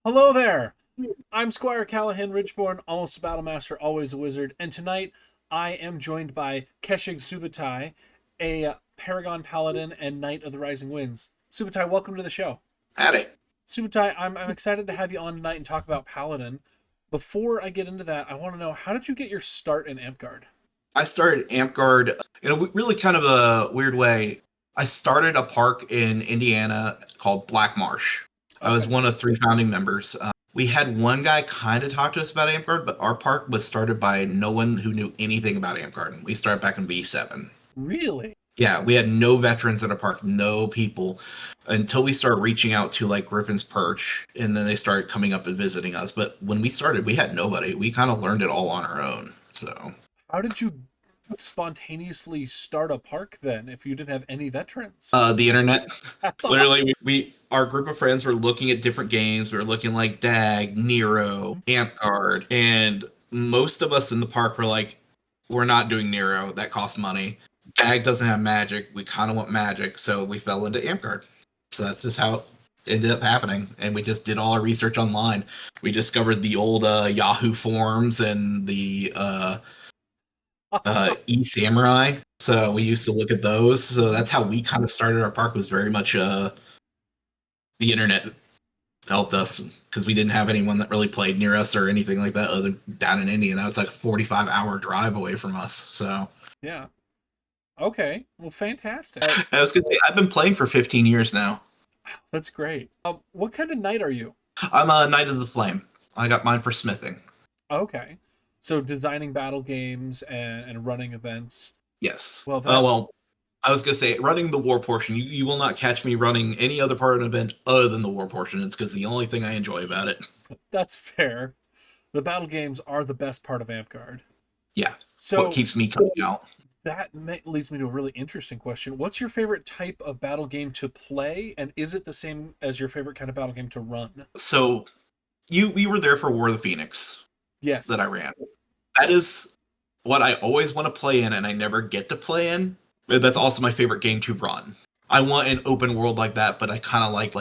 Hello there. I'm Squire Callahan Ridgeborn, almost a battlemaster, always a wizard, and tonight I am joined by Keshig Subutai, a Paragon Paladin and Knight of the Rising Winds. Subutai, welcome to the show. Howdy. Subutai, I'm excited to have you on tonight and talk about Paladin. Before I get into that, I want to know, how did you get your start in Amtgard? I started Amtgard in a really kind of a weird way. I started a park in Indiana called Black Marsh. I was Okay. one of three founding members. We had one guy kind of talk to us about Amtgard, but our park was started by no one who knew anything about Amtgard. We started back in B7. Really? Yeah, we had no veterans in our park, no people, until we started reaching out to like Griffin's Perch, and then they started coming up and visiting us. But when we started, we had nobody. We kind of learned it all on our own. So How did you spontaneously start a park then if you didn't have any veterans? the internet. That's Literally, awesome. we our group of friends were looking at different games. We were looking like Dag, Nero, Amtgard, and most of us in the park were like, "We're not doing Nero. That costs money. Dag doesn't have magic. We kind of want magic, so we fell into Amtgard. So that's just how it ended up happening. And we just did all our research online. We discovered the old Yahoo forums and the e-samurai. So we used to look at those. So that's how we kind of started our park. Was very much the internet helped us because we didn't have anyone that really played near us or anything like that other down in India. And that was like a 45-hour drive away from us. So Yeah. Okay. Well, fantastic. I was gonna say I've been playing for 15 years now. That's great. What kind of knight are you? I'm a Knight of the Flame. I got mine for smithing. Okay. So designing battle games and running events. Yes. Well, that Well, I was gonna say running the war portion. You will not catch me running any other part of an event other than the war portion. It's because the only thing I enjoy about it. that's fair. The battle games are the best part of Amtgard. Yeah, what So keeps me coming out. leads me to a really interesting question. What's your favorite type of battle game to play, and is it the same as your favorite kind of battle game to run? So we were there for War of the Phoenix that I Yes. ran. That is what I always want to play in, and I never get to play in. But that's also my favorite game to run. I want an open world like that, but I kind of like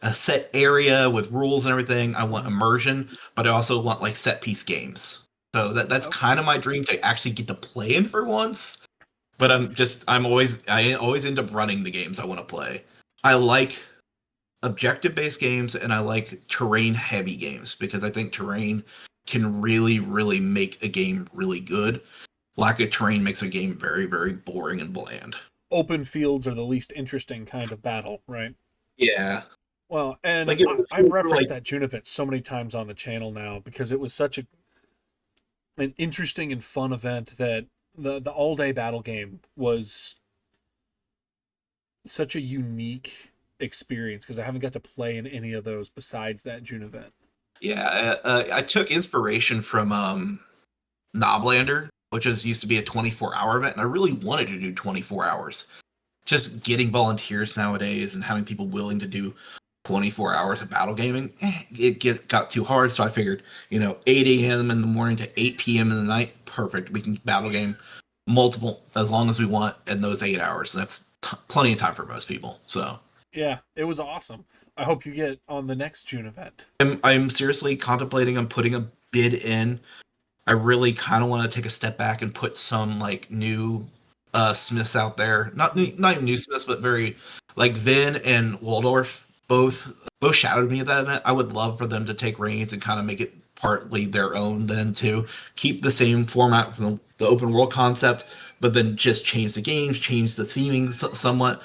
a set area with rules and everything. I want Mhm. immersion, but I also want like set piece games. So that's Okay. kind of my dream to actually get to play in for once. But I always end up running the games I want to play. I like objective based games and I like terrain heavy games because I think terrain can really make a game really good. Lack of terrain makes a game very boring and bland. Open fields are the least interesting kind of battle, right? Yeah, Well, and like it I've feels referenced like that Junivit so many times on the channel now because it was such an interesting and fun event that the all day battle game was such a unique experience because I haven't got to play in any of those besides that June event. yeah. I took inspiration from Noblander, which is used to be a 24-hour event, and I really wanted to do 24 hours. Just getting volunteers nowadays and having people willing to do 24 hours of battle gaming, got too hard. So I figured, 8 a.m. in the morning to 8 p.m. in the night, perfect. We can battle game multiple as long as we want in those 8 hours. That's plenty of time for most people. So Yeah, it was awesome. I hope you get on the next June event. I'm seriously contemplating on putting a bid in. I really kind of want to take a step back and put some like new Smiths out there. Not even new Smiths, but very like Vin and Waldorf both shadowed me at that event. I would love for them to take reins and kind of make it partly their own then too. Keep the same format from the open world concept, but then just change the games, change the theming somewhat.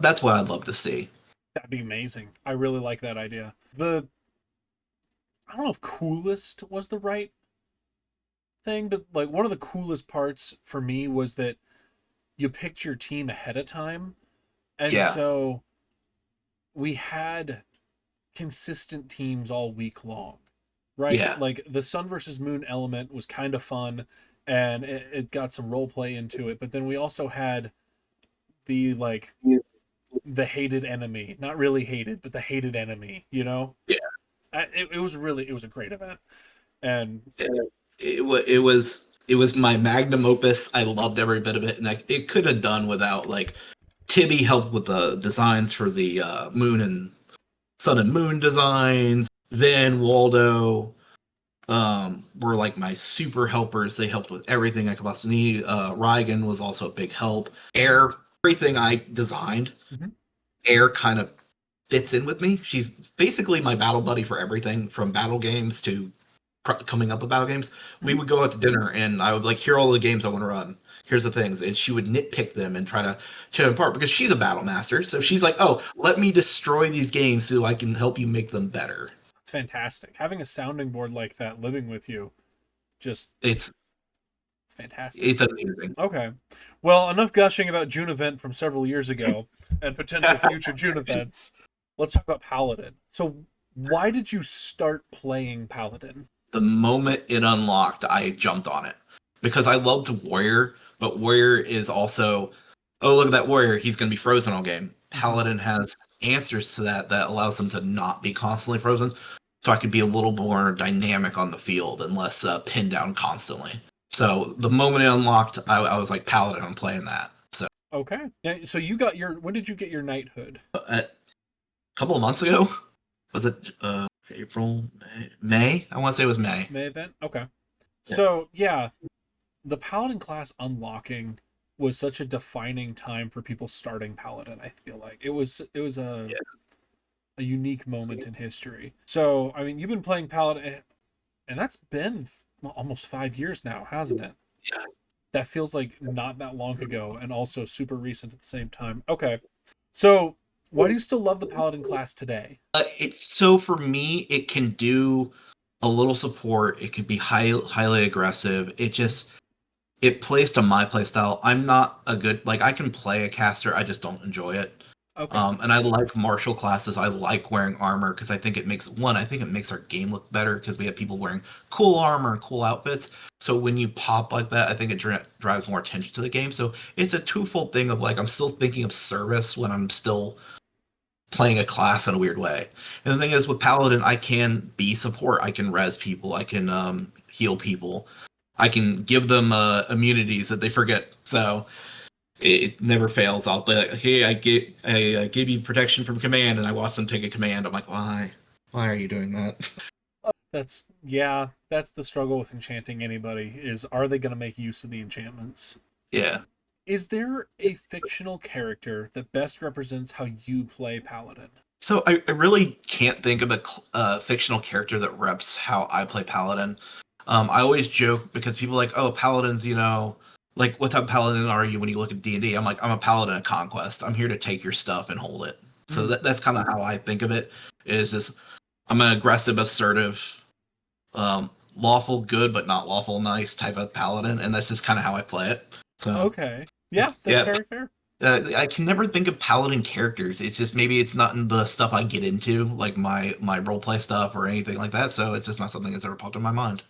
That's what I'd love to see. That'd be amazing. I really like that idea. The I don't know if coolest was the right thing, but like one of the coolest parts for me was that you picked your team ahead of time. And Yeah, so we had consistent teams all week long, right? yeah, Like the sun versus moon element was kind of fun and it got some role play into it. But then we also had the like the hated enemy, not really hated, but the hated enemy, you know? yeah. It was really, it was a great event. And It was my magnum opus. I loved every bit of it, and it could have done without like Tibby helped with the designs for the moon and Sun and Moon designs. Then Waldo were like my super helpers. They helped with everything I could possibly need. Rygan was also a big help. Air, everything I designed, Mm-hmm. Air kind of fits in with me. She's basically my battle buddy for everything from battle games to coming up with battle games. We Mm-hmm. would go out to dinner and I would like, here are all the games I want to run. Here's the things. And she would nitpick them and try to tear them apart because she's a battle master. So she's like, oh, let me destroy these games so I can help you make them better. It's fantastic. Having a sounding board like that living with you, just It's it's fantastic. it's amazing. Okay. Well, enough gushing about June event from several years ago and potential future June events. Let's talk about Paladin. So, why did you start playing Paladin? The moment it unlocked, I jumped on it because I loved Warrior, but Warrior is also, oh, look at that Warrior. He's going to be frozen all game. Paladin has answers to that allows them to not be constantly frozen. So I could be a little more dynamic on the field and less pinned down constantly. So the moment it unlocked, I was like, Paladin, I'm playing that. So Okay. Yeah, so you got your when did you get your knighthood? a couple of months ago, was it April, May? I want to say it was May. May event? Okay. Yeah. So, yeah, the Paladin class unlocking was such a defining time for people starting Paladin, I feel like. It was a unique moment in history. So, I mean, you've been playing Paladin and that's been almost 5 years now, hasn't it? Yeah. That feels like not that long ago and also super recent at the same time. Okay. So, why do you still love the Paladin class today? It's so for me, it can do a little support. It could be highly aggressive. It plays to my play style. I'm not a good like I can play a caster. I just don't enjoy it. Okay. And I like martial classes. I like wearing armor because I think it makes our game look better because we have people wearing cool armor and cool outfits. So when you pop like that, I think it drives more attention to the game. So it's a twofold thing of like I'm still thinking of service when I'm still playing a class in a weird way. And the thing is with Paladin, I can be support. I can res people. I can heal people. I can give them immunities that they forget. So it never fails. I'll be like, hey, I gave you protection from command, and I watch them take a command. I'm like, why? Why are you doing that? That's the struggle with enchanting anybody is are they going to make use of the enchantments? Yeah. Is there a fictional character that best represents how you play Paladin? So I really can't think of a fictional character that reps how I play Paladin. I always joke because people are like, oh, Paladins, like what type of Paladin are you when you look at D&D? I'm like, I'm a Paladin of Conquest. I'm here to take your stuff and hold it. So that's kind of how I think of it. Is just I'm an aggressive, assertive, lawful good but not lawful nice type of Paladin, and that's just kind of how I play it. So Okay. Yeah, that's yeah, very fair. I can never think of Paladin characters. It's just maybe it's not in the stuff I get into, like my roleplay stuff or anything like that. So it's just not something that's ever popped in my mind.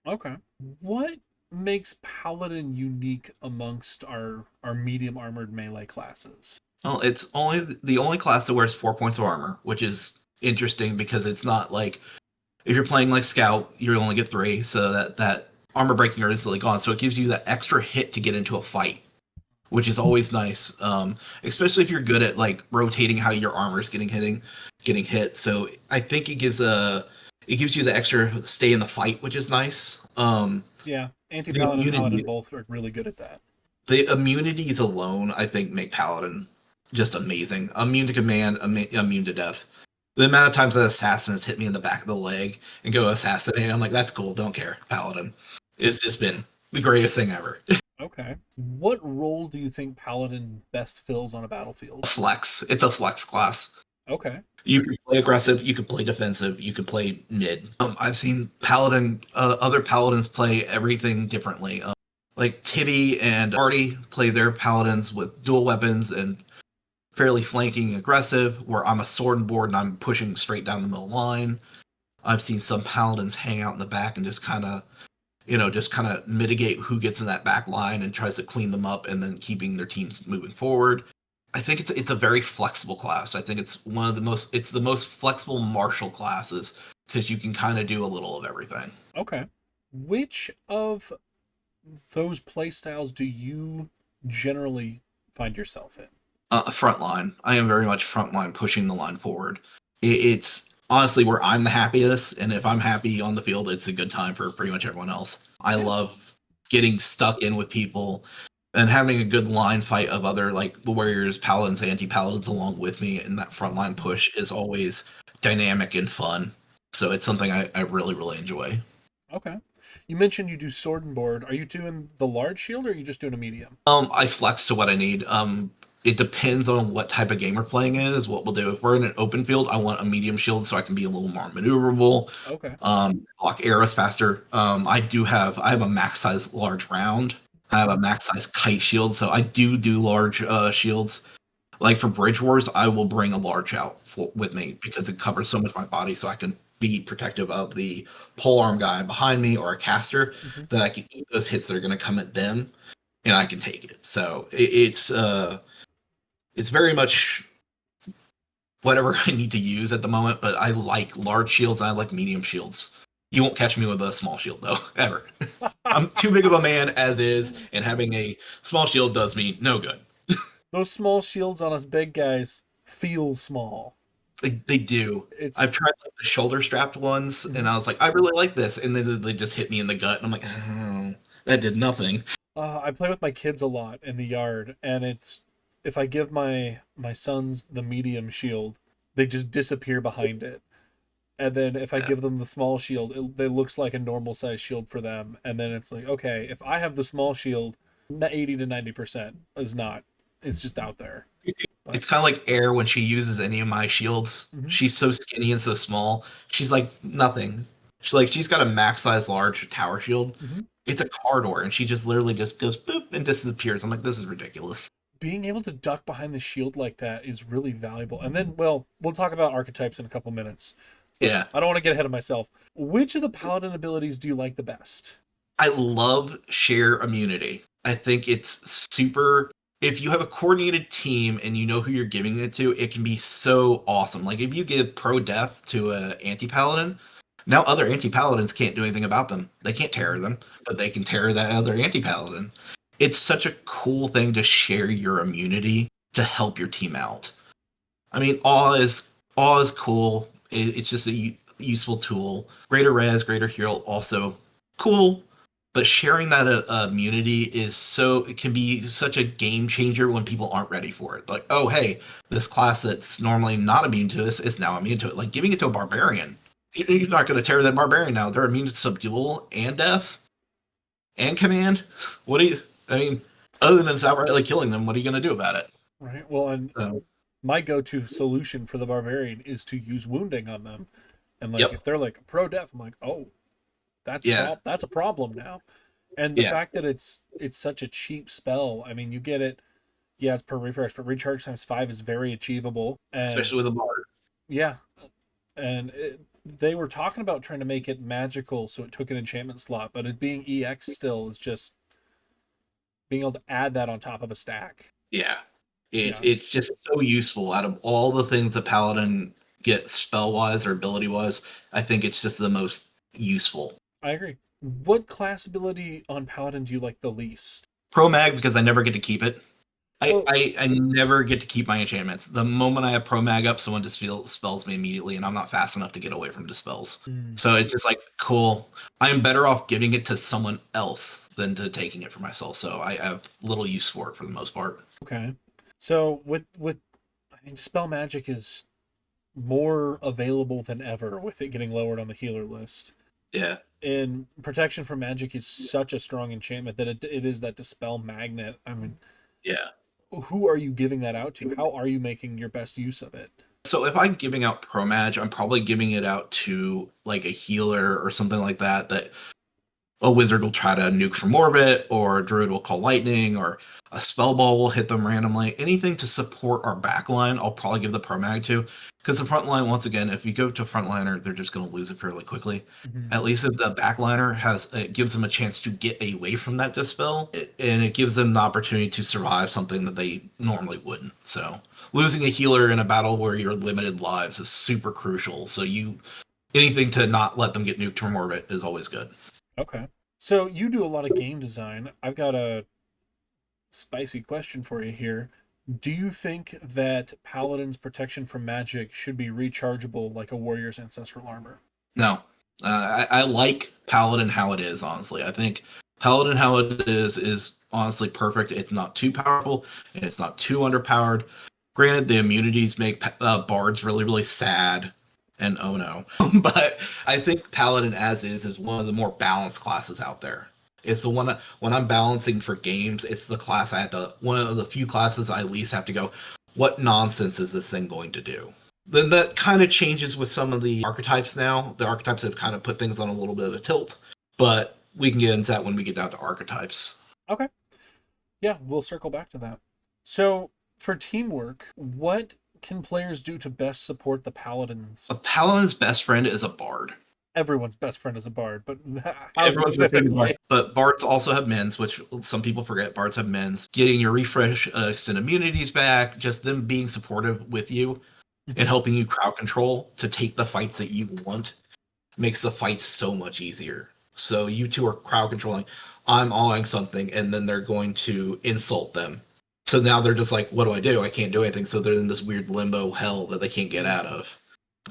Okay. What makes Paladin unique amongst our medium armored melee classes? Well, it's only the only class that wears 4 points of armor, which is interesting because it's not like if you're playing like Scout, you only get 3, so that armor breaking are instantly gone. So it gives you that extra hit to get into a fight, which is always nice. Especially if you're good at like rotating how your armor is getting hit. So I think it gives you the extra stay in the fight, which is nice. Yeah, The anti-paladin and paladin immunity, both are really good at that. the immunities alone, I think, make Paladin just amazing. Immune to command, immune to death. The amount of times that assassin has hit me in the back of the leg and go assassinate, I'm like, that's cool, don't care. Paladin. It's just been the greatest thing ever. Okay. What role do you think paladin best fills on a battlefield? Flex. It's a flex class. Okay. You can play aggressive, you can play defensive, you can play mid. I've seen other paladins play everything differently. Like Tibby and Artie play their paladins with dual weapons and fairly flanking aggressive, where I'm a sword and board and I'm pushing straight down the middle line. I've seen some paladins hang out in the back and just kind of mitigate who gets in that back line and tries to clean them up and then keeping their teams moving forward. I think it's a very flexible class. I think it's the most flexible martial classes because you can kind of do a little of everything. Okay. Which of those play styles do you generally find yourself in? Frontline. I am very much frontline, pushing the line forward. It's honestly where I'm the happiest, and if I'm happy on the field, it's a good time for pretty much everyone else. I Yeah. love getting stuck in with people and having a good line fight of other like warriors, paladins, anti-paladins along with me, and that frontline push is always dynamic and fun. So it's something I really, really enjoy. Okay. You mentioned you do sword and board. Are you doing the large shield or are you just doing a medium? I flex to what I need. It depends on what type of game we're playing in, is what we'll do. If we're in an open field, I want a medium shield so I can be a little more maneuverable, Okay. block arrows faster. I have a max size large round. I have a max size kite shield, so I do large shields. Like for Bridge Wars, I will bring a large out with me because it covers so much of my body, so I can be protective of the polearm guy behind me or a caster Hmm. that I can eat those hits that are going to come at them, and I can take it. So it's very much whatever I need to use at the moment. But I like large shields and I like medium shields. You won't catch me with a small shield though, ever. I'm too big of a man as is, and having a small shield does me no good. Those small shields on us big guys feel small. They do. It's I've tried like the shoulder strapped ones, and Mhm. I was like, I really like this, and then they just hit me in the gut, and I'm like, oh, that did nothing. I play with my kids a lot in the yard, and it's if I give my sons the medium shield, they just disappear behind it. And then if I Yeah. give them the small shield, it looks like a normal size shield for them. And then it's like, okay, if I have the small shield, 80 to 90% is not. It's just out there. But It's kind of like Air when she uses any of my shields. mhm, She's so skinny and so small. She's like nothing. She's got a max size large tower shield. mhm. It's a corridor, and she just literally just goes boop and disappears. I'm like, this is ridiculous. Being able to duck behind the shield like that is really valuable. And then, well, we'll talk about archetypes in a couple minutes, but Yeah, I don't want to get ahead of myself. Which of the paladin abilities do you like the best? I love share immunity. I think it's super. If you have a coordinated team and you know who you're giving it to, it can be so awesome. Like if you give pro death to a anti paladin, now other anti paladins can't do anything about them. They can't terror Mhm. them, but they can terror that other anti paladin. It's such a cool thing to share your immunity to help your team out. I mean, awe is cool. It's just a useful tool. Greater res, greater heal, also cool. But sharing that immunity is so it can be such a game changer when people aren't ready for it. Like, oh hey, this class that's normally not immune to this is now immune to it. Like giving it to a barbarian. You're not going to tear that barbarian now. They're immune to subdual and death and command. What do you? I mean, other than outrightly killing them, what are you going to do about it? Right. Well, and So, my go-to solution for the barbarian is to use wounding on them. And like yep, if they're like pro death, I'm like, oh, yeah, that's a problem now. And the yeah. fact that it's such a cheap spell, I mean, you get it. Yeah, it's per refresh, but recharge times 5 is very achievable. And Especially with a bard. yeah, and they were talking about trying to make it magical, so it took an enchantment slot, but it being EX still is just being able to add that on top of a stack. Yeah. Yeah, It's just so useful out of all the things that Paladin gets spell wise or ability wise. I think it's just the most useful. I agree. What class ability on Paladin do you like the least? Pro Mag because I never get to keep it. Oh, I never get to keep my enchantments. The moment I have Pro Mag up, someone dispels me immediately, and I'm not fast enough to get away from dispels. mm, So it's just like I am better off giving it to someone else than to taking it for myself. So I have little use for it for the most part. okay. So with I mean, spell magic is more available than ever with it getting lowered on the healer list. Yeah. And protection from magic is such a strong enchantment that it is that dispel magnet. I mean, Yeah. who are you giving that out to? How are you making your best use of it? So if I'm giving out Pro Mag, I'm probably giving it out to like a healer or something like that. That a wizard will try to nuke from orbit, or a druid will call lightning, or a spell ball will hit them randomly. Anything to support our backline, I'll probably give the Pro Mag to. Because the front line, once again, if you go to a frontliner, they're just going to lose it fairly quickly. Mhm. At least if the backliner it gives them a chance to get away from that dispel, and it gives them the opportunity to survive something that they normally wouldn't. So losing a healer in a battle where you're limited lives is super crucial. So anything to not let them get nuked from orbit is always good. Okay. So you do a lot of game design. I've got a spicy question for you here. Do you think that Paladin's protection from magic should be rechargeable like a warrior's ancestral armor? No, I like Paladin how it is. Honestly, I think Paladin how it is honestly perfect. It's not too powerful and it's not too underpowered. Granted, the immunities make bards really really sad, and oh no, but I think Paladin as is one of the more balanced classes out there. It's the one that, when I'm balancing for games, it's the class I have to, one of the few classes I at least have to go, what nonsense is this thing going to do? Then that kind of changes with some of the archetypes now. The archetypes have kind of put things on a little bit of a tilt, but we can get into that when we get down to archetypes. Okay. Yeah, we'll circle back to that. So, for teamwork, what can players do to best support the Paladins? A paladin's best friend is a bard. Everyone's best friend is a bard, but how Everyone's best friend is a bard. specifically? But bards also have mens, which some people forget. Bards have mens. Getting your refresh extend immunities back, just them being supportive with you and helping you crowd control to take the fights that you want makes the fights so much easier. So you two are crowd controlling. I'm awing something, and then they're going to insult them. So now they're just like, what do I do? I can't do anything. So they're in this weird limbo hell that they can't get out of.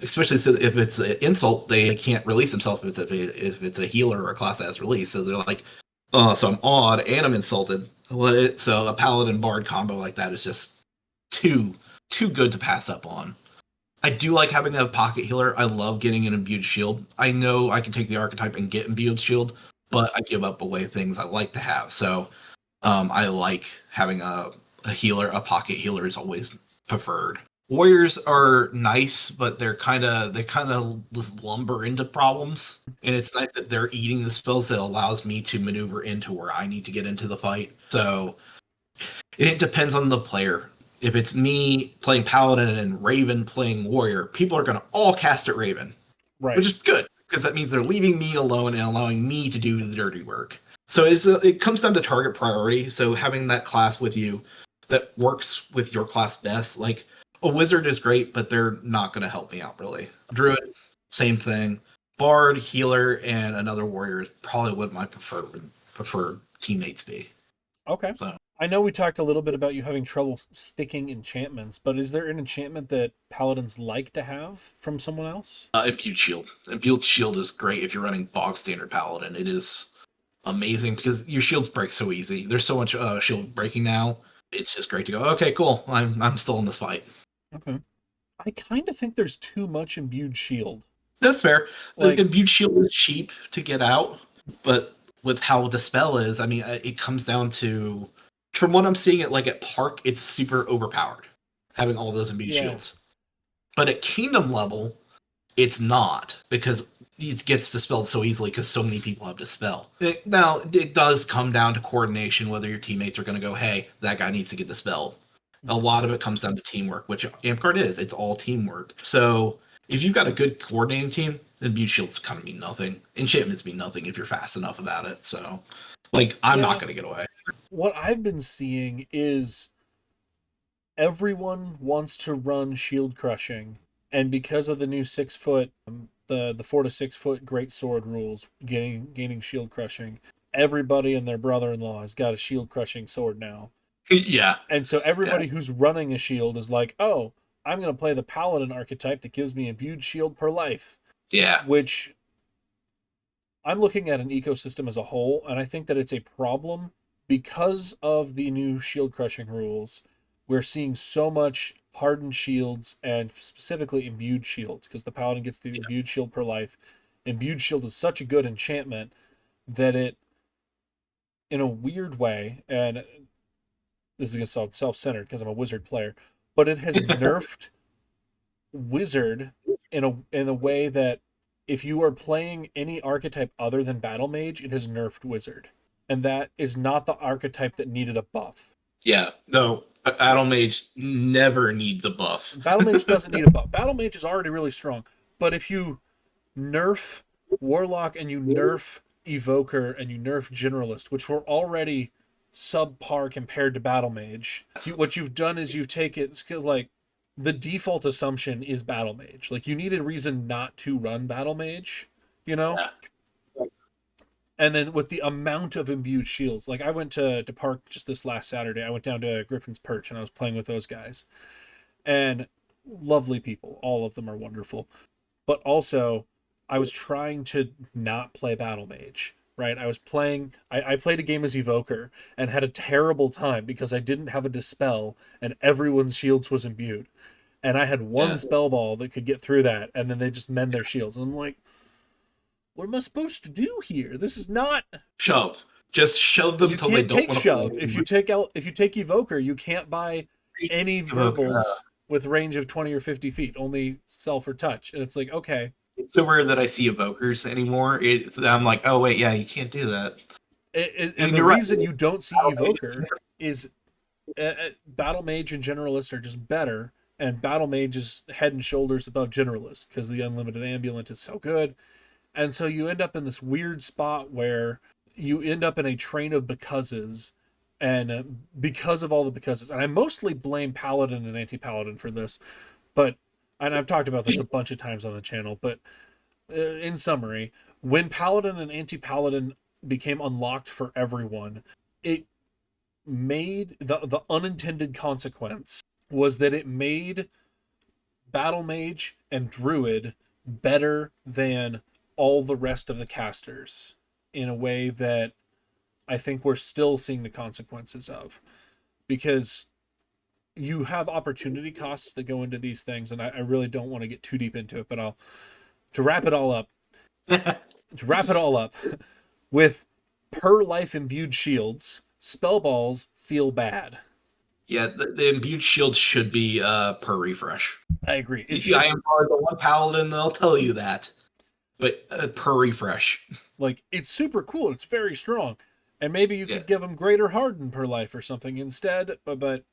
Especially so if it's an insult, they can't release themselves if it's a healer or a class that has release. So they're like, oh, so I'm awed and I'm insulted. So a paladin bard combo like that is just too good to pass up on. I do like having a pocket healer. I love getting an imbued shield. I know I can take the archetype and get imbued shield, but I give up away things I like to have. So I like having a healer. A pocket healer is always preferred. Warriors are nice, but they kind of just lumber into problems, and it's nice that they're eating the spells that allows me to maneuver into where I need to get into the fight. So it depends on the player. If it's me playing Paladin and Raven playing Warrior, people are going to all cast at Raven, Right. which is good because that means they're leaving me alone and allowing me to do the dirty work. So it comes down to target priority. So having that class with you that works with your class best, like a wizard is great, but they're not going to help me out really. Druid, same thing. Bard, healer, and another warrior is probably what my preferred teammates be. Okay. So I know we talked a little bit about you having trouble sticking enchantments, but is there an enchantment that Paladins like to have from someone else? Imbued shield. Imbued shield is great if you're running bog standard paladin. It is amazing because your shields break so easy. There's so much shield breaking now. It's just great to go. Okay, cool. I'm still in this fight. Okay. I kind of think there's too much imbued shield. That's fair. The Like, imbued shield is cheap to get out, but with how dispel is, I mean, it comes down to, from what I'm seeing at Park, it's super overpowered having all those imbued yeah. shields. But at Kingdom level, it's not because it gets dispelled so easily because so many people have dispel. Now it does come down to coordination, whether your teammates are going to go, "Hey, that guy needs to get dispelled." A lot of it comes down to teamwork, which Amtgard is. It's all teamwork. So if you've got a good coordinating team, then Butte Shields kind of mean nothing. Enchantments mean nothing if you're fast enough about it. So, like, I'm not Yeah. going to get away. What I've been seeing is everyone wants to run shield crushing, and because of the new 6 foot, the 4 to 6 foot great sword rules, gaining shield crushing, everybody and their brother-in-law has got a shield crushing sword now. Yeah, And so yeah, everybody who's running a shield is like, oh, I'm going to play the paladin archetype that gives me imbued shield per life, yeah, which I'm looking at an ecosystem as a whole, and I think that it's a problem because of the new shield crushing rules. We're seeing so much hardened shields and specifically imbued shields because the paladin gets the yeah. imbued shield per life. Imbued shield is such a good enchantment that it, in a weird way, and this is going to sound self-centered because I'm a wizard player, but it has nerfed wizard in a way that if you are playing any archetype other than battle mage, it has nerfed wizard, and that is not the archetype that needed a buff. Yeah. No, Battle Mage never needs a buff. Battle mage doesn't need a buff. Battle mage is already really strong, but if you nerf warlock and you nerf evoker and you nerf generalist, which were already subpar compared to battle mage, what you've done is you've taken like the default assumption is battle mage. Like you need a reason not to run battle mage, you know? Yeah. And then with the amount of imbued shields, like I went to park just this last Saturday. I went down to Griffin's Perch and I was playing with those guys. And lovely people. All of them are wonderful. But also, I was trying to not play Battle Mage, right? I played a game as Evoker and had a terrible time because I didn't have a Dispel and everyone's shields was imbued. And I had one Yeah. spell ball that could get through that, and then they just mend their shields. And I'm like, what am I supposed to do here? This is not. Shove. Just shove them You till they can't don't take want to shove. play. If you take Evoker, you can't buy any verbals with range of 20 or 50 feet. Only self or touch. And it's like, okay. It's so rare that I see evokers anymore. I'm like, oh wait, yeah, you can't do that. And the you're right. reason you don't see Evoker is Battle Mage and Generalist are just better, and Battle Mage is head and shoulders above Generalist because the Unlimited Ambulant is so good. And so you end up in this weird spot where you end up in a train of becauses, and because of all the becauses, and I mostly blame Paladin and Anti-Paladin for this, but, and I've talked about this a bunch of times on the channel, but in summary, when Paladin and Anti-Paladin became unlocked for everyone, it made the unintended consequence was that it made Battle Mage and Druid better than all the rest of the casters in a way that I think we're still seeing the consequences of, because you have opportunity costs that go into these things, and I really don't want to get too deep into it, but to wrap it all up with per life imbued shields, spell balls feel bad. Yeah, the imbued shields should be per refresh. I agree. I am probably the one paladin that'll tell you that, but per refresh. Like, it's super cool. It's very strong, and maybe you could give them greater harden per life or something instead. But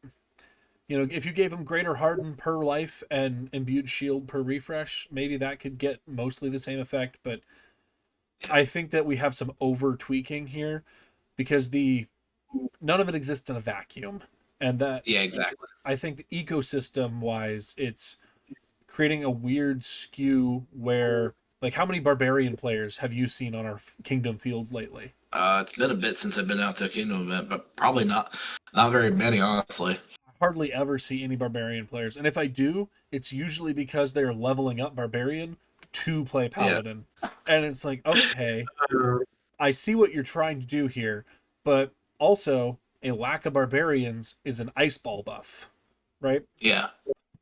you know, if you gave them greater harden per life and imbued shield per refresh, maybe that could get mostly the same effect. But I think that we have some over tweaking here because none of it exists in a vacuum. And that, yeah, exactly. I think ecosystem wise, it's creating a weird skew where, like, how many barbarian players have you seen on our Kingdom fields lately? It's been a bit since I've been out to a Kingdom event, but probably not very many, honestly. I hardly ever see any barbarian players, and if I do, it's usually because they're leveling up barbarian to play paladin, and it's like, okay, I see what you're trying to do here, but also a lack of barbarians is an ice ball buff, right? Yeah.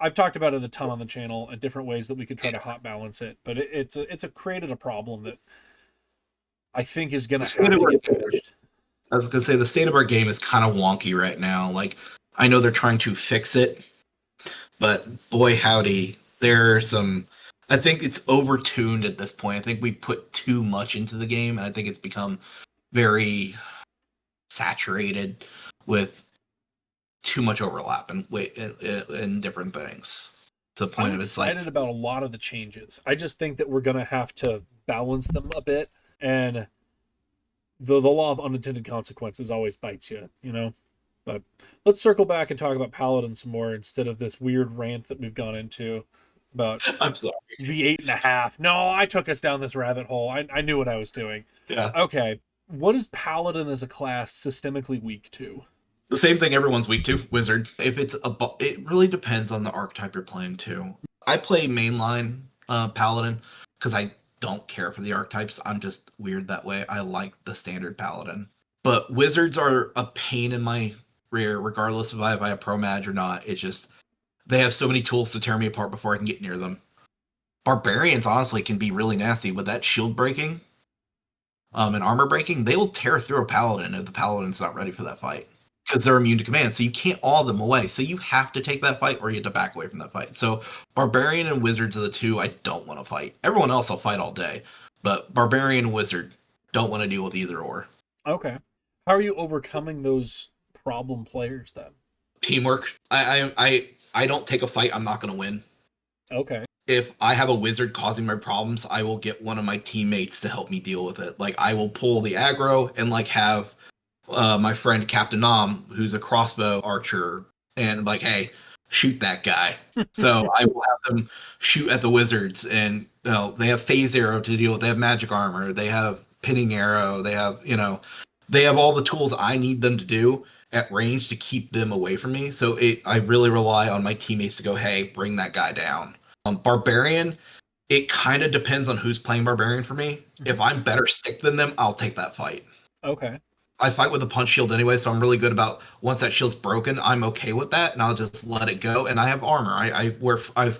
I've talked about it a ton on the channel and different ways that we could try to hot balance it, but it's created a problem that I think is going to have to get patched. I was going to say the state of our game is kind of wonky right now. Like, I know they're trying to fix it, but boy howdy, there are some. I think it's overtuned at this point. I think we put too much into the game, and I think it's become very saturated with too much overlap and different things. To the point I'm of it's like, excited about a lot of the changes. I just think that we're gonna have to balance them a bit, and the law of unintended consequences always bites you, you know. But let's circle back and talk about Paladin some more instead of this weird rant that we've gone into about I'm sorry. the 8.5. No, I took us down this rabbit hole. I knew what I was doing. Yeah. Okay. What is Paladin as a class systemically weak to? The same thing everyone's weak to, Wizard. If it's it really depends on the archetype you're playing too. I play mainline Paladin because I don't care for the archetypes. I'm just weird that way. I like the standard Paladin. But Wizards are a pain in my rear, regardless of if I have Pro Mage or not. It's just, they have so many tools to tear me apart before I can get near them. Barbarians, honestly, can be really nasty. With that shield breaking and armor breaking, they will tear through a Paladin if the Paladin's not ready for that fight. Because they're immune to command, so you can't awe them away. So you have to take that fight or you have to back away from that fight. So Barbarian and Wizards are the two I don't want to fight. Everyone else I'll fight all day. But Barbarian and Wizard, don't want to deal with either or. Okay. How are you overcoming those problem players then? Teamwork. I don't take a fight I'm not going to win. Okay. If I have a wizard causing my problems, I will get one of my teammates to help me deal with it. Like, I will pull the aggro and like have my friend Captain Nom, who's a crossbow archer, and like, hey, shoot that guy. So I will have them shoot at the wizards, and you know, they have phase arrow to deal with. They have magic armor. They have pinning arrow. They have, they have all the tools I need them to do at range to keep them away from me. So I really rely on my teammates to go, hey, bring that guy down. Barbarian, it kind of depends on who's playing Barbarian for me. If I'm better stick than them, I'll take that fight. Okay. I fight with a punch shield anyway, so I'm really good about once that shield's broken, I'm okay with that, and I'll just let it go. And I have armor. I have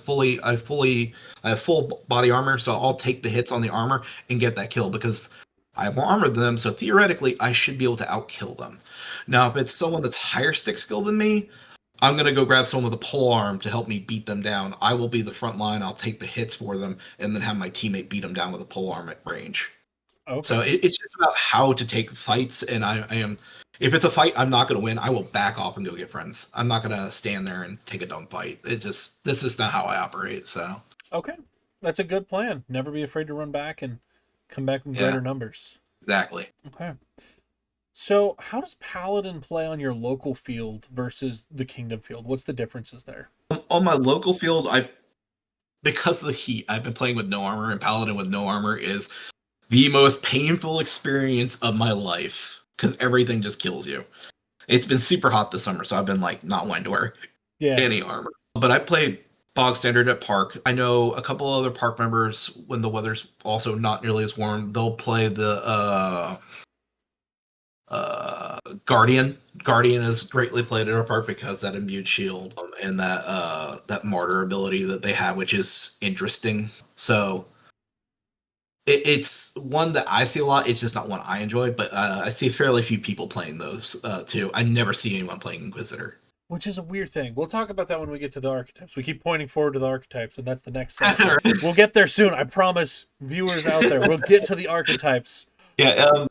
full body armor, so I'll take the hits on the armor and get that kill because I have more armor than them. So theoretically, I should be able to outkill them. Now, if it's someone that's higher stick skill than me, I'm gonna go grab someone with a pole arm to help me beat them down. I will be the front line. I'll take the hits for them, and then have my teammate beat them down with a pole arm at range. Okay. So it's just about how to take fights, and I am. If it's a fight I'm not going to win, I will back off and go get friends. I'm not going to stand there and take a dumb fight. This is not how I operate. So Okay, that's a good plan. Never be afraid to run back and come back in greater numbers. Exactly. Okay. So how does Paladin play on your local field versus the Kingdom field? What's the differences there? On my local field, because of the heat, I've been playing with no armor, and Paladin with no armor is the most painful experience of my life because everything just kills you. It's been super hot this summer, so I've been like not wanting to wear any armor. But I played bog standard at Park. I know a couple other Park members, when the weather's also not nearly as warm, they'll play the Guardian. Guardian is greatly played at our Park because that imbued shield and that martyr ability that they have, which is interesting. So it's one that I see a lot. It's just not one I enjoy, but I see fairly few people playing those too. I never see anyone playing Inquisitor. Which is a weird thing. We'll talk about that when we get to the archetypes. We keep pointing forward to the archetypes, and that's the next section. We'll get there soon. I promise viewers out there. We'll get to the archetypes. Yeah,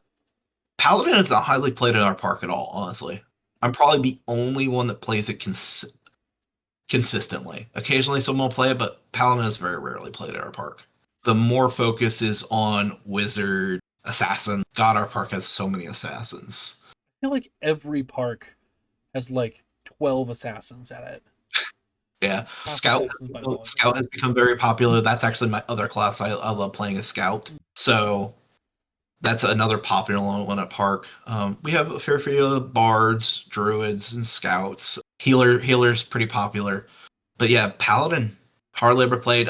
Paladin is not highly played at our Park at all, honestly. I'm probably the only one that plays it consistently. Occasionally someone will play it, but Paladin is very rarely played at our Park. The more focus is on Wizard, Assassin. God, our Park has so many Assassins. I feel like every park has like 12 assassins at it. Yeah, Scout has become very popular. That's actually my other class. I love playing a Scout. So that's another popular one at Park. We have a fair few of Bards, Druids, and Scouts. Healer's pretty popular. But yeah, Paladin, hardly ever played.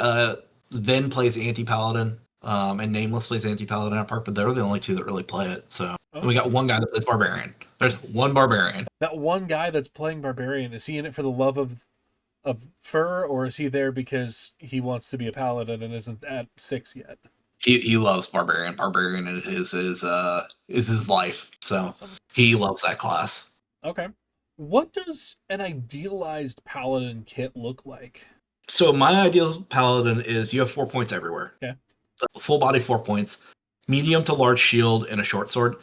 Vin plays Anti-Paladin, and Nameless plays Anti-Paladin at Park, but they're the only two that really play it. So we got one guy that plays Barbarian. There's one Barbarian. That one guy that's playing Barbarian, is he in it for the love of fur, or is he there because he wants to be a Paladin and isn't at 6 yet? He loves Barbarian. Barbarian is his life. So awesome. He loves that class. Okay. What does an idealized Paladin kit look like? So my ideal Paladin is you have 4 points everywhere. Yeah. Full body 4 points, medium to large shield, and a short sword.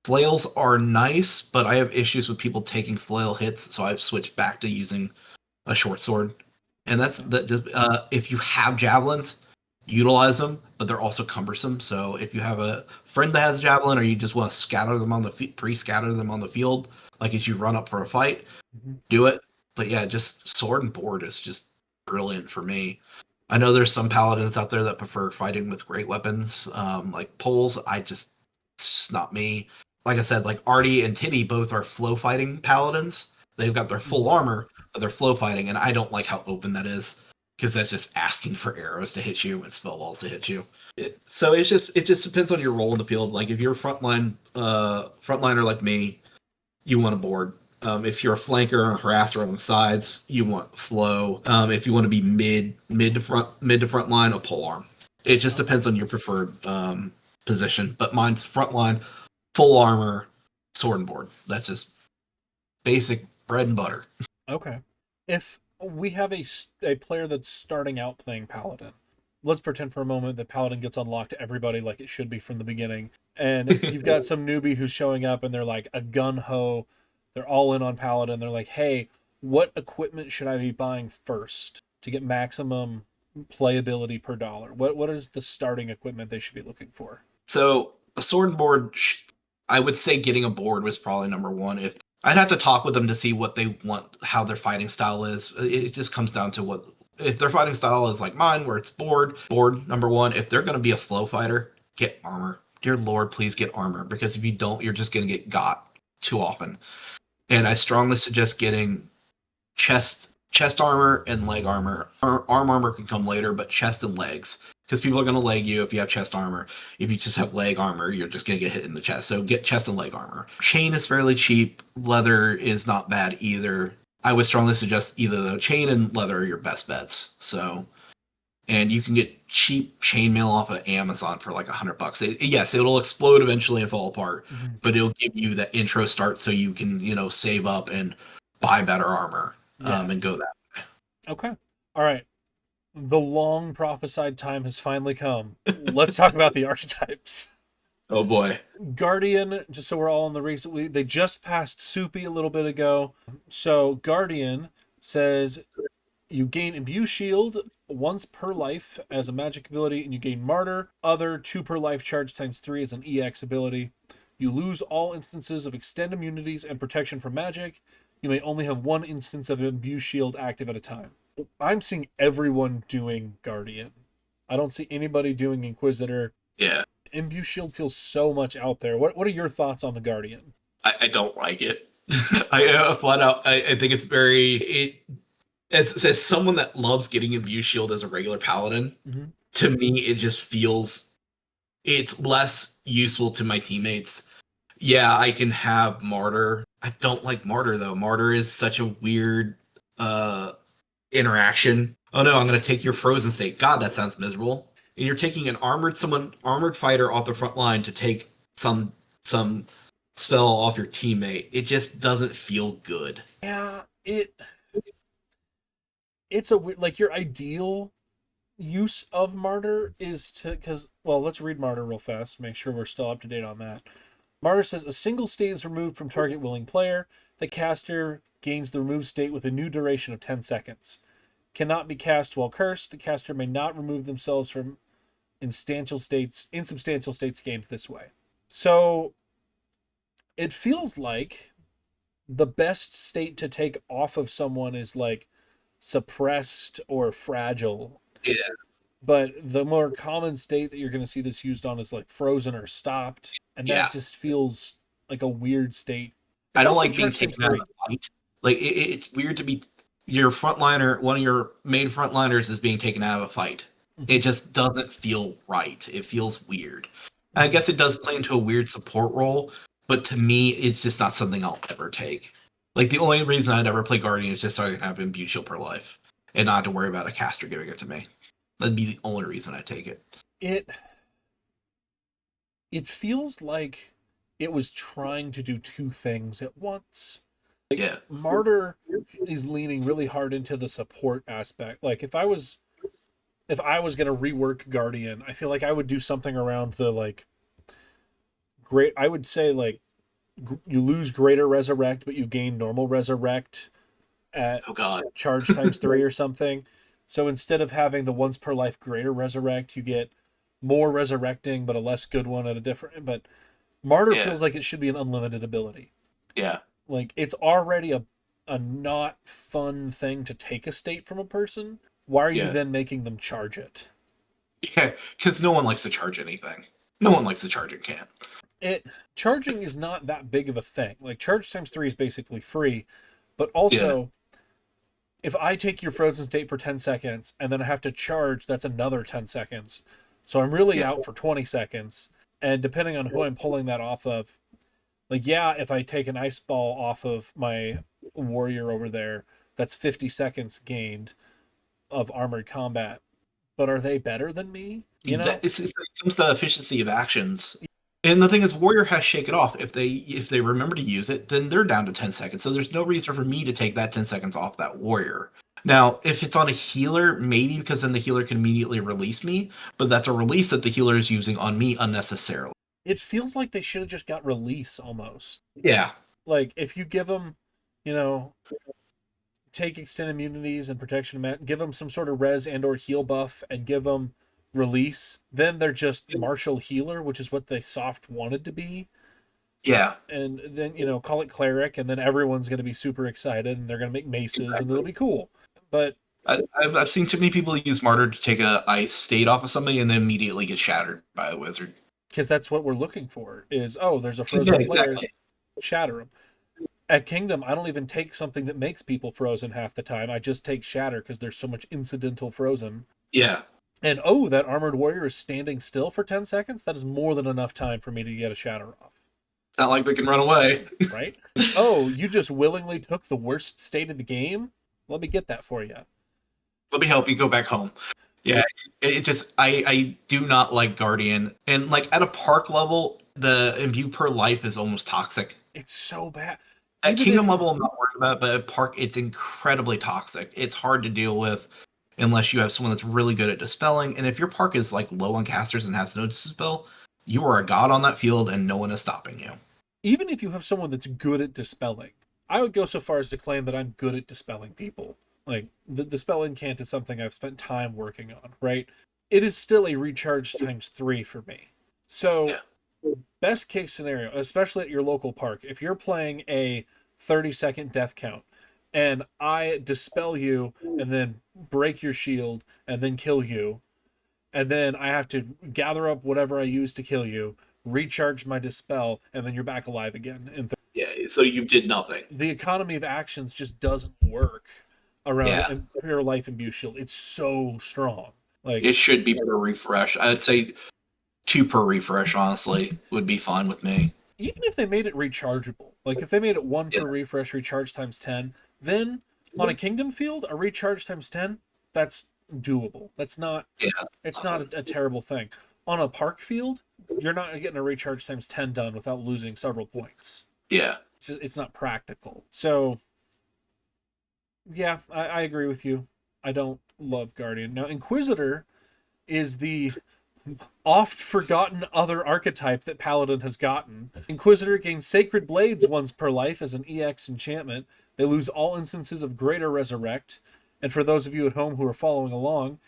Flails are nice, but I have issues with people taking flail hits, so I've switched back to using a short sword. And that's if you have javelins, utilize them, but they're also cumbersome. So if you have a friend that has javelin, or you just want to scatter them on the pre-scatter them on the field, like as you run up for a fight, do it. But yeah, just sword and board is just brilliant for me. I know there's some paladins out there that prefer fighting with great weapons, like poles. It's not me. Like I said, like Artie and Tibby both are flow fighting paladins. They've got their full armor, but they're flow fighting, and I don't like how open that is, because that's just asking for arrows to hit you and spell balls to hit you. So it just depends on your role in the field. Like if you're a frontliner like me, you want a board. If you're a flanker or a harasser on the sides, you want flow. If you want to be mid to front line, a pole arm. It just depends on your preferred position. But mine's front line, full armor, sword and board. That's just basic bread and butter. Okay. If we have a player that's starting out playing Paladin, let's pretend for a moment that Paladin gets unlocked to everybody like it should be from the beginning, and you've got some newbie who's showing up and they're like a gun-ho, they're all in on Paladin, they're like, hey, what equipment should I be buying first to get maximum playability per dollar? What is the starting equipment they should be looking for? So a sword and board, I would say getting a board was probably number one. If I'd have to talk with them to see what they want, how their fighting style is. It just comes down to if their fighting style is like mine, where it's board number one. If they're going to be a flow fighter, get armor. dear Lord, please get armor, because if you don't, you're just going to get got too often. And I strongly suggest getting chest armor and leg armor. Arm armor can come later, but chest and legs, because people are going to leg you if you have chest armor. If you just have leg armor, you're just going to get hit in the chest. So get chest and leg armor. Chain is fairly cheap. Leather is not bad either. I would strongly suggest either the chain and leather are your best bets. So, and you can get cheap chainmail off of Amazon for like $100. Yes, it'll explode eventually and fall apart, but it'll give you that intro start so you can, save up and buy better armor, and go that way. Okay. All right. The long prophesied time has finally come. Let's talk about the archetypes. Oh boy. Guardian, just so we're all on the race, they just passed Soupy a little bit ago. So Guardian says you gain Imbue Shield once per life as a magic ability, and you gain Martyr, other 2 per life charge times 3 as an EX ability. You lose all instances of extend immunities and protection from magic. You may only have 1 instance of Imbue Shield active at a time. I'm seeing everyone doing Guardian. I don't see anybody doing Inquisitor. Yeah. Imbue Shield feels so much out there. What are your thoughts on the Guardian? I don't like it. I flat out. I think it's very. As someone that loves getting Imbue Shield as a regular paladin, to me it just feels it's less useful to my teammates. Yeah, I can have Martyr. I don't like Martyr though. Martyr is such a weird interaction. Oh no, I'm gonna take your frozen state. God, that sounds miserable. And you're taking an armored fighter off the front line to take some spell off your teammate. It just doesn't feel good. Yeah, it's a weird, like, your ideal use of Martyr is let's read Martyr real fast, make sure we're still up to date on that. Martyr says a single state is removed from target willing player. The caster gains the removed state with a new duration of 10 seconds. Cannot be cast while cursed. The caster may not remove themselves from insubstantial states gained this way. So it feels like the best state to take off of someone is like suppressed or fragile. Yeah. But the more common state that you're going to see this used on is like frozen or stopped. And that just feels like a weird state. I don't like being taken out of the fight. Like, it's weird to be your frontliner, one of your main frontliners is being taken out of a fight. It just doesn't feel right. It feels weird. And I guess it does play into a weird support role, but to me, it's just not something I'll ever take. Like, the only reason I'd ever play Guardian is just so I can have Imbue Shield per life and not have to worry about a caster giving it to me. That'd be the only reason I take it. It feels like it was trying to do 2 things at once. Like, Martyr is leaning really hard into the support aspect. Like, if I was going to rework Guardian, I feel like I would do something around the, like, I would say, like, you lose Greater Resurrect, but you gain Normal Resurrect at charge times 3 or something. So instead of having the once per life Greater Resurrect, you get more resurrecting, but a less good one at a different. But Martyr feels like it should be an unlimited ability. Yeah. Like, it's already a not fun thing to take a state from a person. Why are you then making them charge it? Yeah, because no one likes to charge anything. No one likes to charge a camp. Charging is not that big of a thing. Like, charge times 3 is basically free, but also if I take your frozen state for 10 seconds and then I have to charge, that's another 10 seconds. So I'm really out for 20 seconds. And depending on who I'm pulling that off of, like, if I take an ice ball off of my warrior over there, that's 50 seconds gained of armored combat. But are they better than me? You know? It comes to efficiency of actions. And the thing is, Warrior has Shake It Off. If they remember to use it, then they're down to 10 seconds. So there's no reason for me to take that 10 seconds off that Warrior. Now, if it's on a healer, maybe, because then the healer can immediately release me. But that's a release that the healer is using on me unnecessarily. It feels like they should have just got release almost. Yeah. Like, if you give them, take extend immunities and protection, give them some sort of res and or heal buff, and give them release, then they're just martial healer, which is what they soft wanted to be. Yeah. And then, call it cleric, and then everyone's going to be super excited, and they're going to make maces, and it'll be cool. But I've seen too many people use Martyr to take a ice state off of somebody and then immediately get shattered by a wizard. because that's what we're looking for is, oh, there's a Yeah, frozen player, exactly. shatter him. At Kingdom, I don't even take something that makes people frozen half the time. I just take shatter because there's so much incidental frozen. Yeah. And oh, that armored warrior is standing still for 10 seconds. That is more than enough time for me to get a shatter off. It's not like they can run away. Right? Oh, you just willingly took the worst state of the game? Let me get that for you. Let me help you go back home. Yeah, it just I do not like Guardian, and like at a park level, the imbue per life is almost toxic. It's so bad. At Even if Kingdom level, I'm not worried about it, but at park, it's incredibly toxic. It's hard to deal with unless you have someone that's really good at dispelling. And if your park is like low on casters and has no dispel, you are a god on that field, and no one is stopping you. even if you have someone that's good at dispelling, I would go so far as to claim that I'm good at dispelling people. Like the spell incant is something I've spent time working on, right? It is still a recharge times 3 for me. So Yeah. best case scenario, especially at your local park, if you're playing a 30-second death count and I dispel you and then break your shield and then kill you, and then I have to gather up whatever I use to kill you, recharge my dispel, and then you're back alive again. And Yeah, so you did nothing. the economy of actions just doesn't work around Yeah, Imperial Life Imbue Shield. It's so strong. Like, it should be per refresh. I'd say two per refresh, honestly, would be fine with me. even if they made it rechargeable, like if they made it one Yeah. per refresh, recharge times 10, then on a Kingdom field, a recharge times 10, that's doable. That's not, Yeah. it's not a terrible thing. On a park field, you're not getting a recharge times 10 done without losing several points. Yeah. It's not practical. So, yeah, I agree with you. I don't love Guardian. Now, Inquisitor is the oft forgotten other archetype that Paladin has gotten. Inquisitor gains Sacred Blades once per life as an EX enchantment. They lose all instances of Greater Resurrect. And for those of you at home who are following along,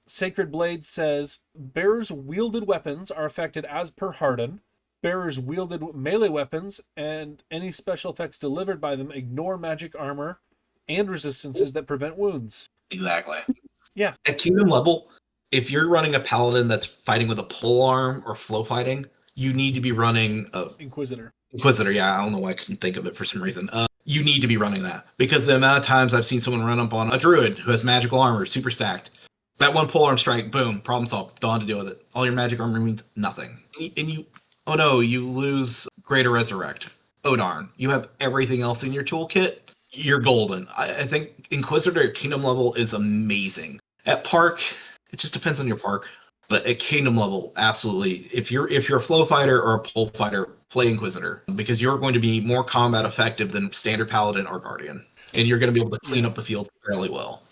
Sacred Blades says bearers wielded weapons are affected as per Harden. Bearers wielded melee weapons and any special effects delivered by them ignore magic armor and resistances that prevent wounds. Exactly. Yeah. At Kingdom level, if you're running a paladin that's fighting with a pole arm or flow fighting, you need to be running a Inquisitor. Inquisitor. Yeah, I don't know why I couldn't think of it for some reason. You need to be running that because the amount of times I've seen someone run up on a druid who has magical armor, super stacked. That one pole arm strike, boom, problem solved. Don't have to deal with it. All your magic armor means nothing. And you, oh no, you lose Greater Resurrect. Oh darn, you have everything else in your toolkit. You're golden. I think Inquisitor at Kingdom level is amazing. At Park, it just depends on your park. But at Kingdom level, absolutely. If you're a flow fighter or a pole fighter, play Inquisitor because you're going to be more combat effective than standard Paladin or Guardian, and you're going to be able to clean up the field fairly well.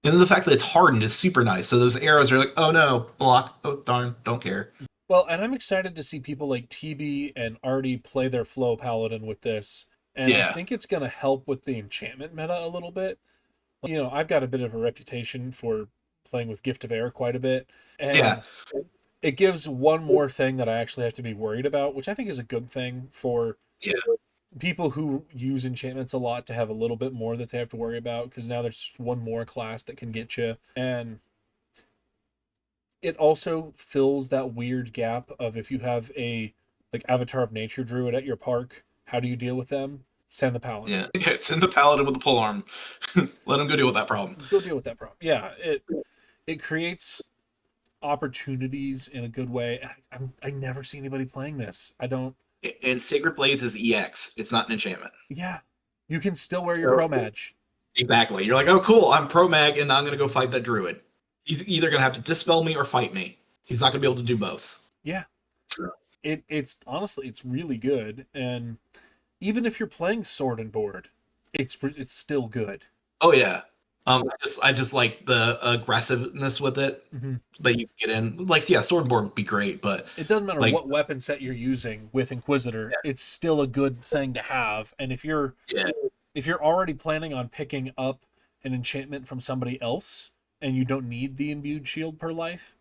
And then the fact that it's hardened is super nice. So those arrows are like, oh no, block. Oh darn, don't care. Well, and I'm excited to see people like TB and Artie play their flow paladin with this. And I Yeah. think it's going to help with the enchantment meta a little bit. You know, I've got a bit of a reputation for playing with Gift of Air quite a bit. And Yeah. it gives one more thing that I actually have to be worried about, which I think is a good thing for Yeah. people who use enchantments a lot to have a little bit more that they have to worry about because now there's one more class that can get you. And it also fills that weird gap of if you have a like Avatar of Nature druid at your park, how do you deal with them? Send the paladin. Yeah. Send the paladin with the pole arm. Let him go deal with that problem. Go deal with that problem. Yeah, it creates opportunities in a good way. I never see anybody playing this. I don't. And Sacred Blades is EX. It's not an enchantment. Yeah, you can still wear your pro match. Exactly. You're like, oh cool, I'm pro mag and I'm gonna go fight that druid. He's either gonna have to dispel me or fight me. He's not gonna be able to do both. Yeah, So, it's honestly it's really good, and even if you're playing sword and board, it's still good. oh yeah. I just like the aggressiveness with it Mm-hmm. that you get in. Like, yeah, swordboard would be great, but It doesn't matter like, what weapon set you're using with Inquisitor, it's still a good thing to have. And yeah, if you're already planning on picking up an enchantment from somebody else and you don't need the imbued shield per life,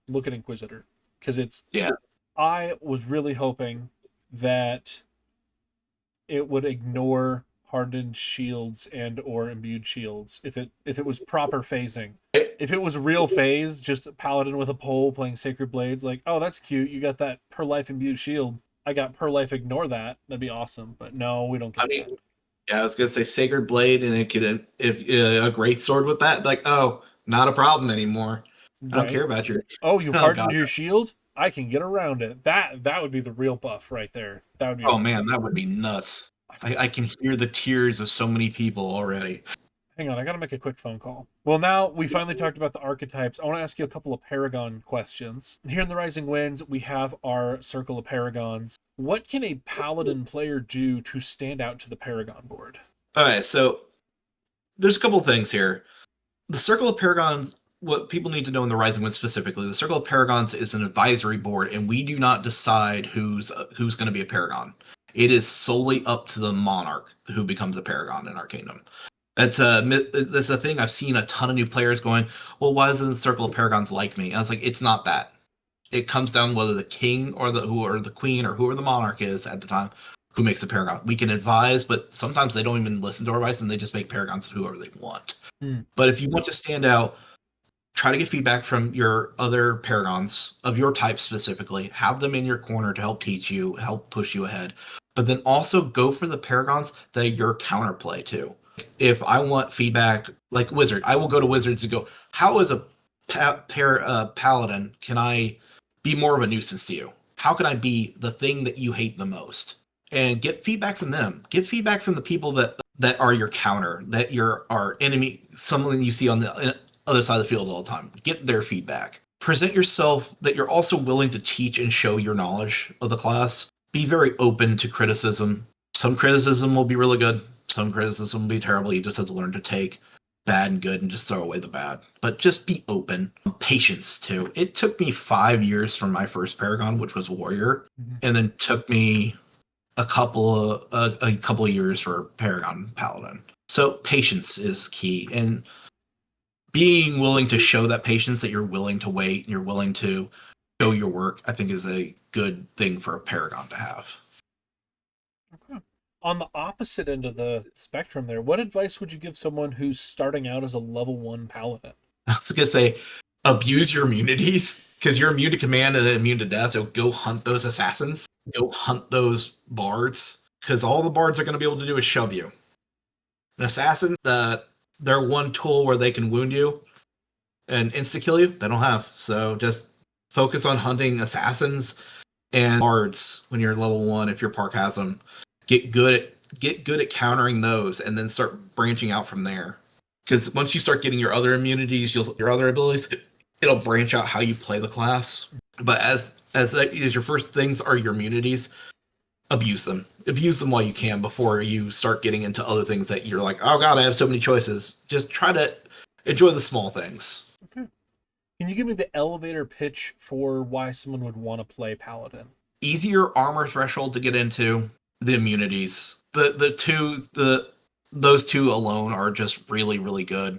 look at Inquisitor. Because yeah, I was really hoping that it would ignore hardened shields and or imbued shields if it was proper phasing. it If it was real phase, just a paladin with a pole playing Sacred Blades, like, oh, that's cute. You got that per life imbued shield. I got per life ignore that. That'd be awesome. But no, we don't I get mean, that. yeah, I was gonna say Sacred Blade, and it could if a great sword with that, like, oh, not a problem anymore. I don't Right? care about your. Oh, you Oh hardened god. your shield? I can get around it. That would be the real buff right there. That would be Oh really man, cool. that would be nuts. I can hear the tears of so many people already. Hang on, I gotta make a quick phone call. Well, now we finally talked about the archetypes. I want to ask you a couple of Paragon questions. Here in the Rising Winds, we have our Circle of Paragons. What can a Paladin player do to stand out to the Paragon board? All right, so there's a couple things here. The Circle of Paragons, what people need to know in the Rising Wind specifically, the Circle of Paragons is an advisory board, and we do not decide who's going to be a Paragon. It is solely up to the monarch who becomes a Paragon in our kingdom. That's a thing I've seen a ton of new players going, well, why doesn't the Circle of Paragons like me? And I was like, it's not that. It comes down whether the king or the queen or whoever the monarch is at the time who makes the paragon. We can advise, but sometimes they don't even listen to our advice and they just make paragons of whoever they want. Hmm. But if you want to stand out, try to get feedback from your other paragons of your type specifically. Have them in your corner to help teach you, help push you ahead. But then also go for the paragons that are your counterplay to. If I want feedback, like Wizard, I will go to Wizards and go, how is a paladin can I be more of a nuisance to you? How can I be the thing that you hate the most? And get feedback from them. Get feedback from the people that are your counter, that you're our enemy, someone you see on the other side of the field all the time. Get their feedback. Present yourself that you're also willing to teach and show your knowledge of the class. Be very open to criticism. Some criticism will be really good. Some criticism will be terrible. You just have to learn to take bad and good and just throw away the bad. But just be open. Patience too. It took me 5 years from my first Paragon, which was Warrior, and then took me a couple of years for Paragon Paladin. So patience is key, and being willing to show that patience, that you're willing to wait, and you're willing to show your work, I think is a good thing for a Paragon to have. Okay. On the opposite end of the spectrum there, what advice would you give someone who's starting out as a level 1 paladin? I was gonna say, abuse your immunities because you're immune to command and immune to death. So go hunt those assassins. Go hunt those bards because all the bards are going to be able to do is shove you. An assassin, their one tool where they can wound you and insta kill you, they don't have. So just focus on hunting assassins and bards when you're level 1. If your park has them, get good at countering those, and then start branching out from there. Because once you start getting your other immunities, your other abilities, it'll branch out how you play the class. But as your first things are your immunities, abuse them while you can before you start getting into other things that you're like, oh god, I have so many choices. Just try to enjoy the small things. Okay. Can you give me the elevator pitch for why someone would want to play paladin? Easier armor threshold to get into. The immunities, those two alone are just really, really good.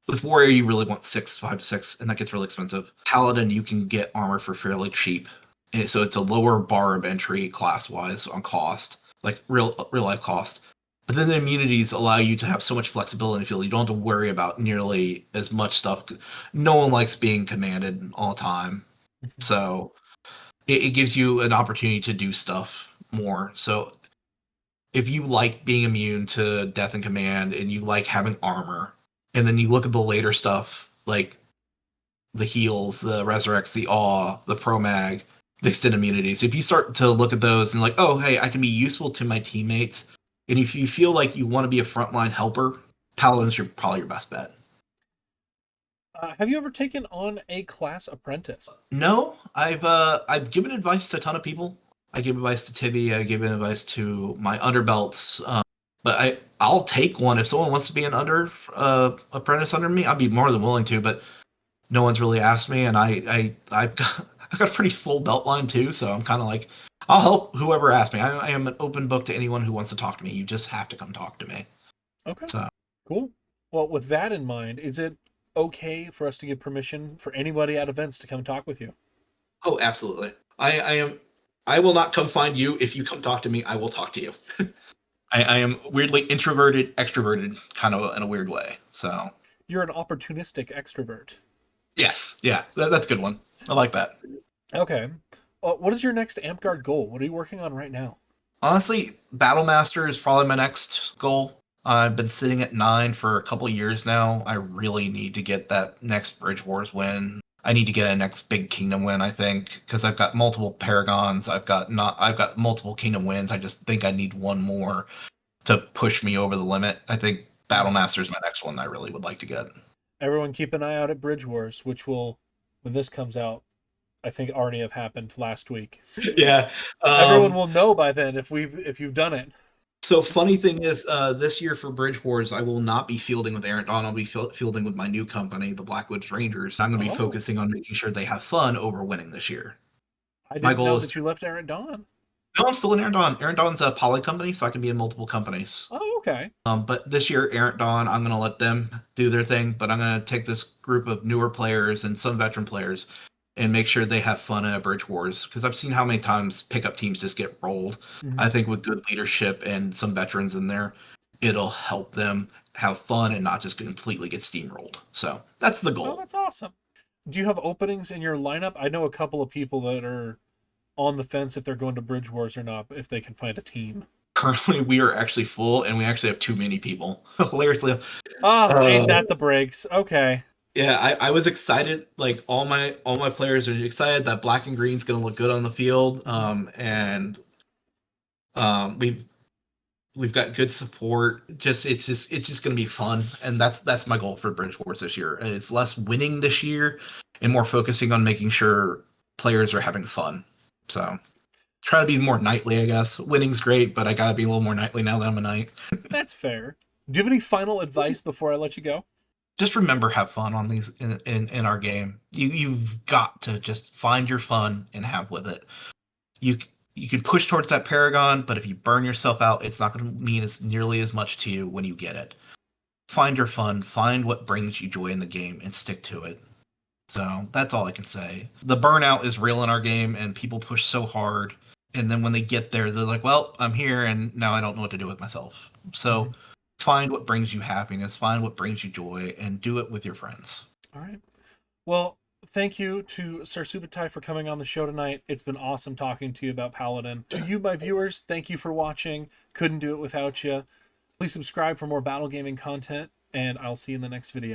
With Warrior, you really want 5 to 6, and that gets really expensive. Paladin, you can get armor for fairly cheap, and so it's a lower bar of entry class-wise on cost, like real life cost. But then the immunities allow you to have so much flexibility in the field. You don't have to worry about nearly as much stuff. No one likes being commanded all the time, so it gives you an opportunity to do stuff more. So if you like being immune to death and command and you like having armor, and then you look at the later stuff like the heals, the resurrects, the awe, the promag, the extended immunities, if you start to look at those and like, oh hey, I can be useful to my teammates, and if you feel like you want to be a frontline helper, Paladins are probably your best bet. Have you ever taken on a class apprentice? No, I've given advice to a ton of people. I gave advice to Tibby. I gave advice to my underbelts. But I'll take one if someone wants to be an apprentice under me. I'd be more than willing to. But no one's really asked me, and I've got I got a pretty full belt line too. So I'm kind of like, I'll help whoever asks me. I am an open book to anyone who wants to talk to me. You just have to come talk to me. Okay. So Cool. Well, with that in mind, is it okay for us to give permission for anybody at events to come talk with you? oh, absolutely. I am. I will not come find you. If you come talk to me, I will talk to you. I am weirdly introverted, extroverted, kind of in a weird way. So You're an opportunistic extrovert. Yes, yeah, that's a good one. I like that. Okay. What is your next Amtgard goal? What are you working on right now? Honestly, Battle Master is probably my next goal. I've been sitting at 9 for a couple years now. I really need to get that next Bridge Wars win. I need to get a next big Kingdom win, I think, because I've got multiple Paragons. I've got multiple Kingdom wins. I just think I need one more to push me over the limit. I think Battle Master is my next one that I really would like to get. Everyone keep an eye out at Bridge Wars, which will, when this comes out, I think already have happened last week. Yeah. Everyone will know by then if you've done it. So funny thing is, this year for Bridge Wars, I will not be fielding with Aaron Dawn. I'll be fielding with my new company, the Blackwoods Rangers. I'm going to be Oh, focusing on making sure they have fun over winning this year. I My didn't goal know is that you left Aaron Dawn. no, I'm still in Aaron Dawn. Aaron Dawn's a poly company, so I can be in multiple companies. Oh, okay. But this year, Aaron Dawn, I'm going to let them do their thing, but I'm going to take this group of newer players and some veteran players and make sure they have fun in a Bridge Wars, because I've seen how many times pickup teams just get rolled. Mm-hmm. I think with good leadership and some veterans in there, it'll help them have fun and not just completely get steamrolled. So that's the Oh, goal. that's awesome. Do you have openings in your lineup? I know a couple of people that are on the fence if they're going to Bridge Wars or not, if they can find a team. Currently, we are actually full, and we actually have too many people. Hilariously, Ah, ain't uh, that the breaks? Okay. yeah, I was excited. Like all my players are excited that black and green's going to look good on the field. And we've got good support. It's just going to be fun, and that's my goal for Bridge Wars this year. It's less winning this year and more focusing on making sure players are having fun. So try to be more knightly, I guess. Winning's great, but I got to be a little more knightly now that I'm a knight. That's fair. Do you have any final advice before I let you go? Just remember, have fun on these in our game. You've got to just find your fun and have with it. You you can push towards that Paragon, but if you burn yourself out, it's not going to mean as nearly as much to you when you get it. Find your fun, find what brings you joy in the game, and stick to it. So that's all I can say. The burnout is real in our game, and people push so hard, and then when they get there, they're like, "Well, I'm here, and now I don't know what to do with myself." So find what brings you happiness, find what brings you joy, and do it with your friends. All right. Well, thank you to Sir Subutai for coming on the show tonight. It's been awesome talking to you about Paladin. To you, my viewers, thank you for watching. Couldn't do it without you. Please subscribe for more battle gaming content, and I'll see you in the next video.